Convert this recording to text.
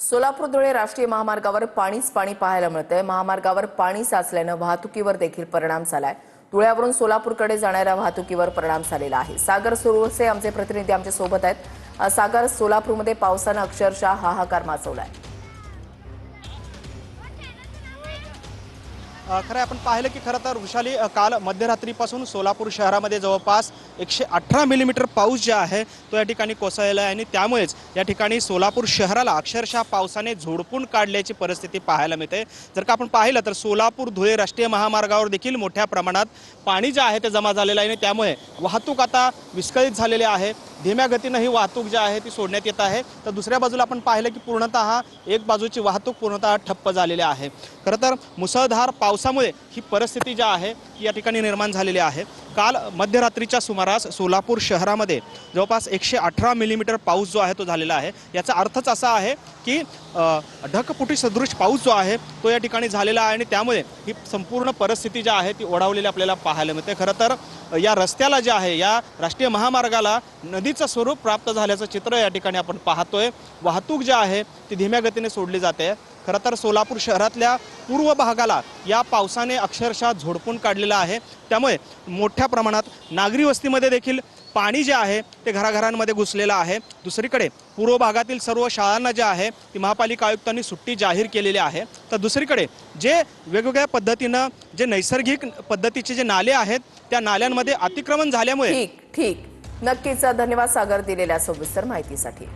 सोलापूर धुळे राष्ट्रीय महामार्गावर पाणीच पाणी पाहायला मिळतंय। महामार्गावर पाणी साचल्यानं वाहतुकीवर देखील परिणाम झालाय। धुळ्यावरून सोलापूरकडे जाणाऱ्या वाहतुकीवर परिणाम झालेला आहे। सागर सुरवसे आमचे प्रतिनिधी आमच्या सोबत आहेत। सागर, सोलापूरमध्ये पावसानं अक्षरशः हाहाकार माजवलाय। खरं आपण पाहिलं की खरं तर वृषाली काल मध्यरात्रीपासून सोलापूर शहरामध्ये जवळपास 118 मिलीमीटर पाऊस जे आहे तो या ठिकाणी कोसळलेला आहे आणि त्यामुळेच या ठिकाणी सोलापूर शहराला अक्षरशः पावसाने झोडपून काढल्याची परिस्थिती पाहायला मिळते। जर का आपण पाहिलं तर सोलापूर धुळे राष्ट्रीय महामार्गावर देखील मोठ्या प्रमाणात पाणी जे आहे ते जमा झालेलं आहे आणि त्यामुळे वाहतूक आता विस्कळीत झालेली आहे। धीम्या गतीनं ही वाहतूक जी आहे ती सोडण्यात येत आहे। तर दुसऱ्या बाजूला आपण पाहिलं की पूर्णतः एक बाजूची वाहतूक पूर्णतः ठप्प झालेली आहे। खरं तर मुसळधार पावसामुळे ही परिस्थिती जी आहे ती या ठिकाणी निर्माण झालेली आहे। काल मध्यरात्रीच्या सुमारास सोलापूर शहरामध्ये जवळपास 118 मिलीमीटर पाऊस जो आहे तो झालेला आहे। याचा अर्थच असा आहे की ढगफुटी सदृश पाऊस जो आहे तो या ठिकाणी झालेला आहे आणि त्यामुळे ही संपूर्ण परिस्थिती जी आहे ती ओढावलेली आपल्याला पाहायला मिळते। खरं तर या रस्त्याला जे आहे या राष्ट्रीय महामार्गाला नदीचं स्वरूप प्राप्त झाल्याचं चित्र या ठिकाणी आपण पाहतोय। वाहतूक जी आहे ती धीम्या गतीने सोडली जाते। खरं तर सोलापूर शहरातल्या पूर्व भागाला या पावसाने अक्षरशः झोडपून काढलेला आहे। त्यामुळे मोठ्या प्रमाणात नागरी वस्तीमध्ये देखील पाणी जे आहे ते घराघरांमध्ये घुसलेलं आहे। दुसरीकडे पूर्व भागातील सर्व शाळांना जे आहे ती महापालिका आयुक्तांनी सुट्टी जाहीर केलेली आहे। तर दुसरीकडे जे वेगवेगळ्या पद्धतीनं जे नैसर्गिक पद्धतीचे जे नाले आहेत त्या नाल्यांमध्ये अतिक्रमण झाल्यामुळे ठीक नक्कीच धन्यवाद सागर दिलेल्या सविस्तर माहितीसाठी।